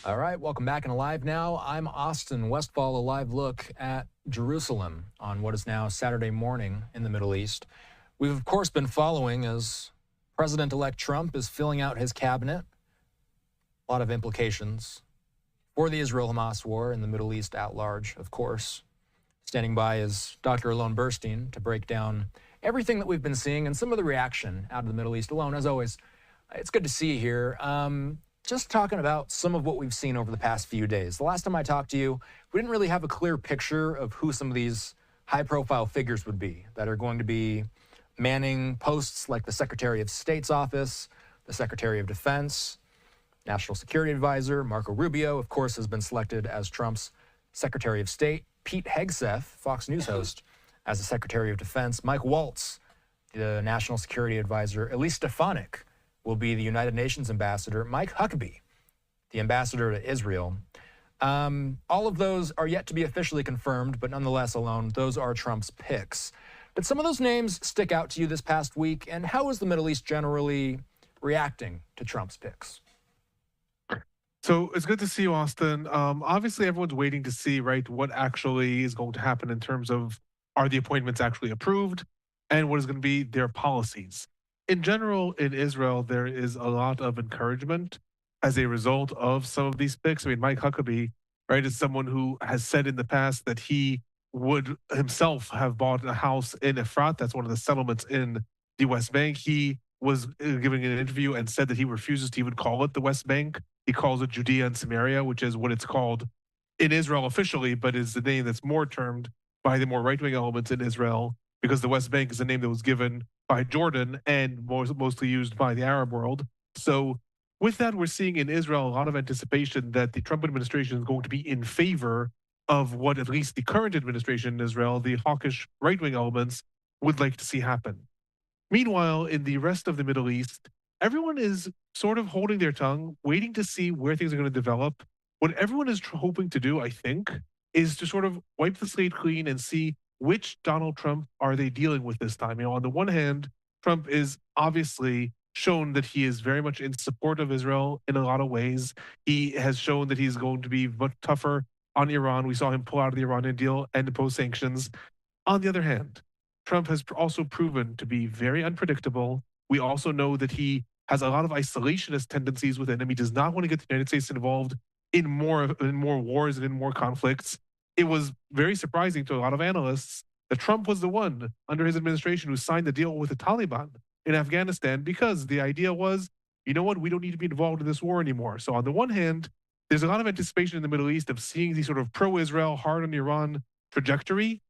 All right, welcome back and Alive Now. I'm Austin Westfall, a live look at Jerusalem on what is now Saturday morning in the Middle East. We've, of course, been following as President-elect Trump is filling out his cabinet. A lot of implications for the Israel-Hamas war in the Middle East at large, of course. Standing by is Dr. Alon Burstein to break down everything that we've been seeing and some of the reaction out of the Middle East. Alon, as always, it's good to see you here. Just talking about some of what we've seen over the past few days. The last time I talked to you, we didn't really have a clear picture of who some of these high-profile figures would be that are going to be manning posts like the Secretary of State's office, the Secretary of Defense, National Security Advisor. Marco Rubio, of course, has been selected as Trump's Secretary of State. Pete Hegseth, Fox News host, as the Secretary of Defense. Mike Waltz, the National Security Advisor. Elise Stefanik will be the United Nations ambassador. Mike Huckabee, the ambassador to Israel. All of those are yet to be officially confirmed, but nonetheless, Alon, those are Trump's picks. Did some of those names stick out to you this past week? And how is the Middle East generally reacting to Trump's picks? So it's good to see you, Austin. Obviously, everyone's waiting to see, right, what actually is going to happen in terms of are the appointments actually approved and what is going to be their policies. In general, in Israel, there is a lot of encouragement as a result of some of these picks. I mean, Mike Huckabee, right, is someone who has said in the past that he would himself have bought a house in Efrat. That's one of the settlements in the West Bank. He was giving an interview and said that he refuses to even call it the West Bank. He calls it Judea and Samaria, which is what it's called in Israel officially, but is the name that's more termed by the more right-wing elements in Israel, because the West Bank is a name that was given by Jordan and mostly used by the Arab world. So with that, we're seeing in Israel a lot of anticipation that the Trump administration is going to be in favor of what at least the current administration in Israel, the hawkish right-wing elements, would like to see happen. Meanwhile, in the rest of the Middle East, everyone is sort of holding their tongue, waiting to see where things are going to develop. What everyone is hoping to do, I think, is to sort of wipe the slate clean and see which Donald Trump are they dealing with this time. You know, on the one hand, Trump is obviously shown that he is very much in support of Israel in a lot of ways. He has shown that he's going to be much tougher on Iran. We saw him pull out of the Iranian deal and impose sanctions. On the other hand, Trump has also proven to be very unpredictable. We also know that he has a lot of isolationist tendencies within him. He does not want to get the United States involved in more wars and in more conflicts. It was very surprising to a lot of analysts that Trump was the one under his administration who signed the deal with the Taliban in Afghanistan, because the idea was, you know what, we don't need to be involved in this war anymore. So on the one hand, there's a lot of anticipation in the Middle East of seeing the sort of pro-Israel, hard on Iran trajectory.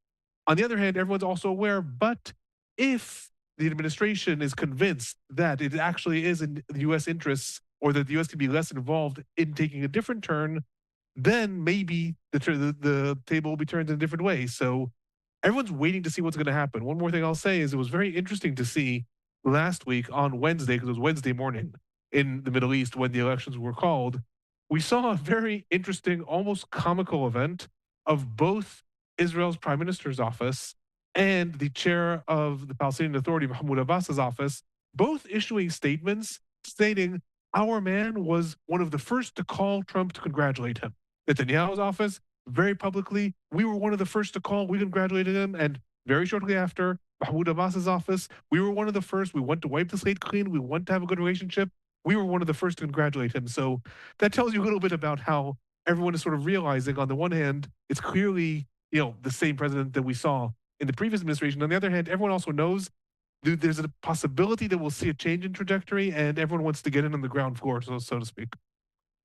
On the other hand, everyone's also aware, but if the administration is convinced that it actually is in the U.S. interests, or that the U.S. can be less involved in taking a different turn, then maybe the table will be turned in a different way. So everyone's waiting to see what's going to happen. One more thing I'll say is it was very interesting to see last week on Wednesday, because it was Wednesday morning in the Middle East when the elections were called, we saw a very interesting, almost comical event of both Israel's prime minister's office and the chair of the Palestinian Authority, Mahmoud Abbas's office, both issuing statements stating our man was one of the first to call Trump to congratulate him. Netanyahu's office, very publicly, we were one of the first to call, we congratulated him, and very shortly after, Mahmoud Abbas's office, we were one of the first, we want to wipe the slate clean, we want to have a good relationship, we were one of the first to congratulate him. So that tells you a little bit about how everyone is sort of realizing, on the one hand, it's clearly, you know, the same president that we saw in the previous administration. On the other hand, everyone also knows there's a possibility that we'll see a change in trajectory, and everyone wants to get in on the ground floor, so to speak.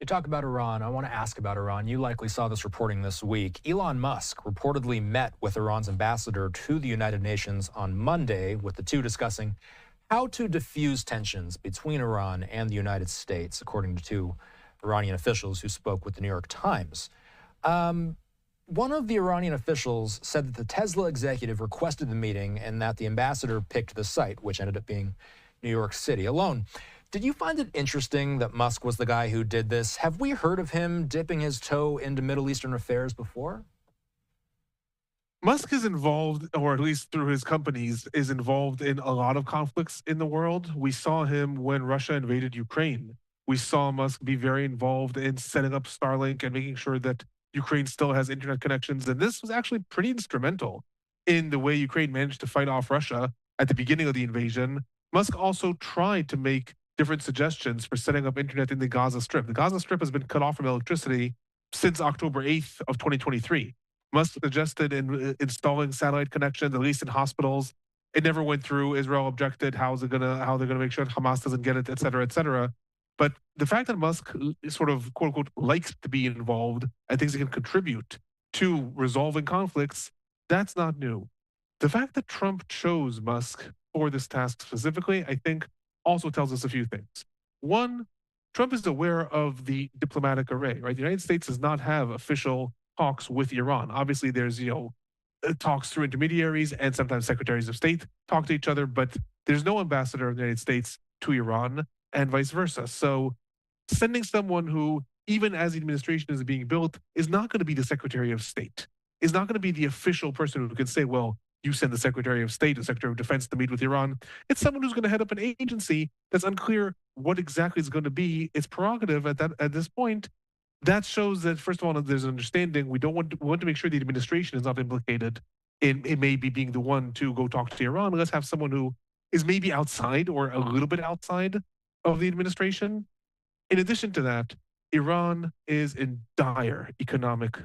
You talk about Iran. I want to ask about Iran. You likely saw this reporting this week. Elon Musk reportedly met with Iran's ambassador to the United Nations on Monday, with the two discussing how to diffuse tensions between Iran and the United States, according to two Iranian officials who spoke with the New York Times. One of the Iranian officials said that the Tesla executive requested the meeting and that the ambassador picked the site, which ended up being New York City. Alone, did you find it interesting that Musk was the guy who did this? Have we heard of him dipping his toe into Middle Eastern affairs before? Musk is involved, or at least through his companies, is involved in a lot of conflicts in the world. We saw him when Russia invaded Ukraine. We saw Musk be very involved in setting up Starlink and making sure that Ukraine still has internet connections. And this was actually pretty instrumental in the way Ukraine managed to fight off Russia at the beginning of the invasion. Musk also tried to make different suggestions for setting up internet in the Gaza Strip. The Gaza Strip has been cut off from electricity since October 8th of 2023. Musk suggested installing satellite connections, at least in hospitals. It never went through. Israel objected. How they're gonna make sure Hamas doesn't get it, et cetera, et cetera. But the fact that Musk sort of quote unquote likes to be involved and thinks he can contribute to resolving conflicts, that's not new. The fact that Trump chose Musk for this task specifically, I think, also tells us a few things. One, Trump is aware of the diplomatic array, right? The United States does not have official talks with Iran. Obviously, there's talks through intermediaries and sometimes secretaries of state talk to each other, but there's no ambassador of the United States to Iran and vice versa. So sending someone who, even as the administration is being built, is not going to be the Secretary of State, is not going to be the official person who can say, well, you send the Secretary of State, the Secretary of Defense to meet with Iran. It's someone who's going to head up an agency that's unclear what exactly is going to be its prerogative at this point. That shows that, first of all, there's an understanding. We want to make sure the administration is not implicated in maybe being the one to go talk to Iran. Let's have someone who is maybe outside or a little bit outside of the administration. In addition to that, Iran is in dire economic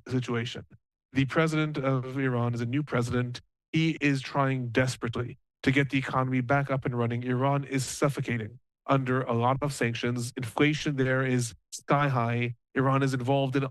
situation. The president of Iran is a new president. He is trying desperately to get the economy back up and running. Iran is suffocating under a lot of sanctions. Inflation there is sky high. Iran is involved in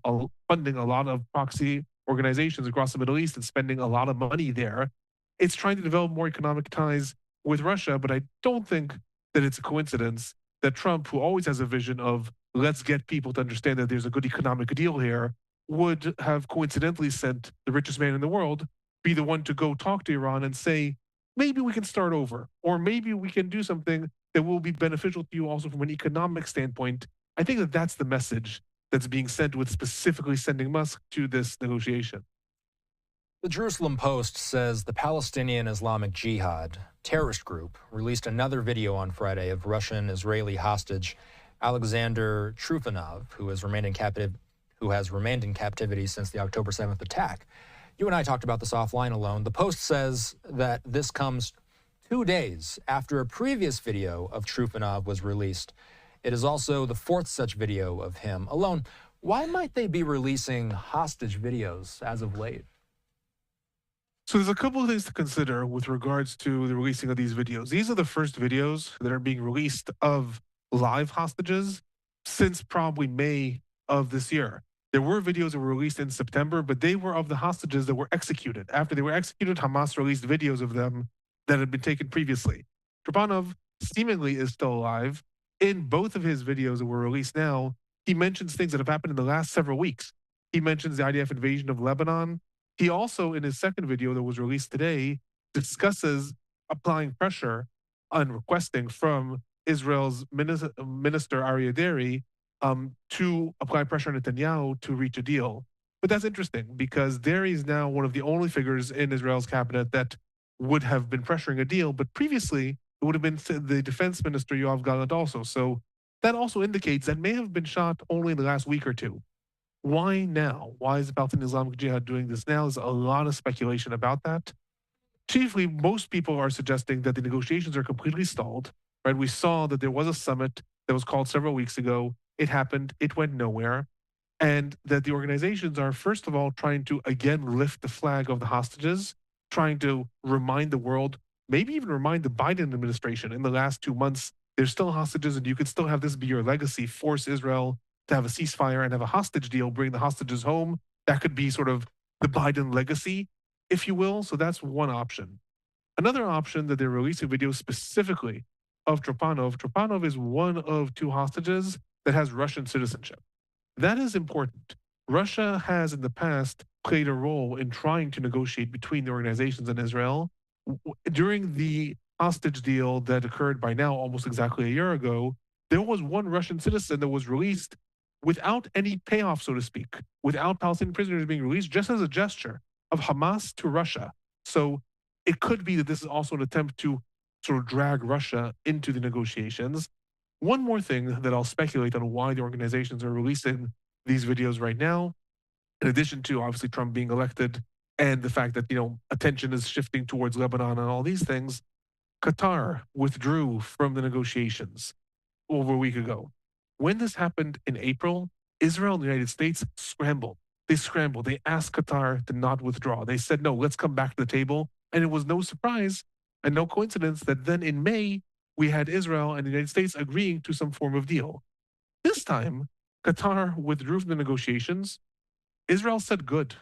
funding a lot of proxy organizations across the Middle East and spending a lot of money there. It's trying to develop more economic ties with Russia, but I don't think that it's a coincidence that Trump, who always has a vision of let's get people to understand that there's a good economic deal here, would have coincidentally sent the richest man in the world be the one to go talk to Iran and say, maybe we can start over, or maybe we can do something that will be beneficial to you also from an economic standpoint. I think that that's the message that's being sent with specifically sending Musk to this negotiation. The Jerusalem Post says the Palestinian Islamic Jihad terrorist group released another video on Friday of Russian-Israeli hostage Alexander Trufanov, who has remained in captivity since the October 7th attack. You and I talked about this offline alone. The Post says that this comes 2 days after a previous video of Trufanov was released. It is also the fourth such video of him alone. Why might they be releasing hostage videos as of late? So there's a couple of things to consider with regards to the releasing of these videos. These are the first videos that are being released of live hostages since probably May of this year. There were videos that were released in September, but they were of the hostages that were executed. After they were executed, Hamas released videos of them that had been taken previously. Trupanov seemingly is still alive. In both of his videos that were released now, he mentions things that have happened in the last several weeks. He mentions the IDF invasion of Lebanon. He also, in his second video that was released today, discusses applying pressure and requesting from Israel's minister Aryeh Deri to apply pressure on Netanyahu to reach a deal. But that's interesting because Deri is now one of the only figures in Israel's cabinet that would have been pressuring a deal. But previously, it would have been the defense minister, Yoav Gallant, also. So that also indicates that may have been shot only in the last week or two. Why now? Why is the Palestinian Islamic Jihad doing this now? There's a lot of speculation about that. Chiefly, most people are suggesting that the negotiations are completely stalled. Right? We saw that there was a summit that was called several weeks ago. It happened. It went nowhere. And that the organizations are, first of all, trying to again lift the flag of the hostages, trying to remind the world, maybe even remind the Biden administration in the last 2 months, there's still hostages and you can still have this be your legacy, force Israel to have a ceasefire and have a hostage deal, bring the hostages home. That could be sort of the Biden legacy, if you will. So that's one option. Another option that they're releasing videos specifically of Trupanov. Trupanov is one of 2 hostages that has Russian citizenship. That is important. Russia has in the past played a role in trying to negotiate between the organizations and Israel. During the hostage deal that occurred by now almost exactly a year ago, there was one Russian citizen that was released without any payoff, so to speak, without Palestinian prisoners being released, just as a gesture of Hamas to Russia. So it could be that this is also an attempt to sort of drag Russia into the negotiations. One more thing that I'll speculate on why the organizations are releasing these videos right now, in addition to obviously Trump being elected and the fact that, attention is shifting towards Lebanon and all these things, Qatar withdrew from the negotiations over a week ago. When this happened in April, Israel and the United States scrambled. They scrambled. They asked Qatar to not withdraw. They said, no, let's come back to the table. And it was no surprise and no coincidence that then in May, we had Israel and the United States agreeing to some form of deal. This time, Qatar withdrew from the negotiations. Israel said good.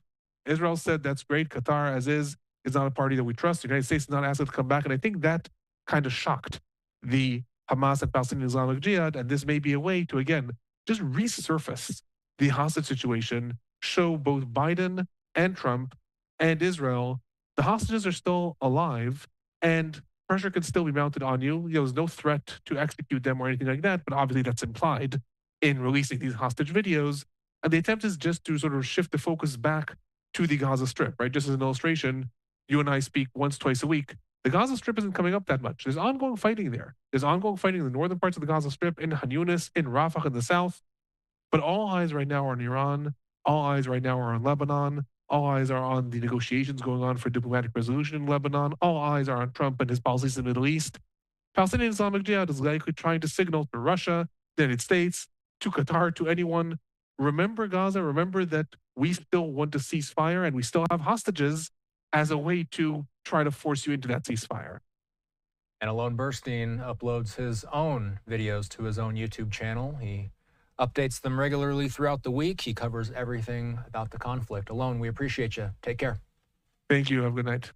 Israel said that's great. Qatar, as is not a party that we trust. The United States is not asked to come back. And I think that kind of shocked the Hamas and Palestinian Islamic Jihad. And this may be a way to, again, just resurface the hostage situation, show both Biden and Trump and Israel the hostages are still alive and pressure can still be mounted on you. There's no threat to execute them or anything like that, but obviously that's implied in releasing these hostage videos. And the attempt is just to sort of shift the focus back to the Gaza Strip, right? Just as an illustration, you and I speak once, twice a week. The Gaza Strip isn't coming up that much. There's ongoing fighting there. There's ongoing fighting in the northern parts of the Gaza Strip, in Han Yunis, in Rafah in the south. But all eyes right now are on Iran. All eyes right now are on Lebanon. All eyes are on the negotiations going on for diplomatic resolution in Lebanon. All eyes are on Trump and his policies in the Middle East. Palestinian Islamic Jihad is likely trying to signal to Russia, the United States, to Qatar, to anyone, remember Gaza, remember that we still want to ceasefire and we still have hostages as a way to try to force you into that ceasefire. And Alon Burstein uploads his own videos to his own YouTube channel. He updates them regularly throughout the week. He covers everything about the conflict. Alon, we appreciate you. Take care. Thank you. Have a good night.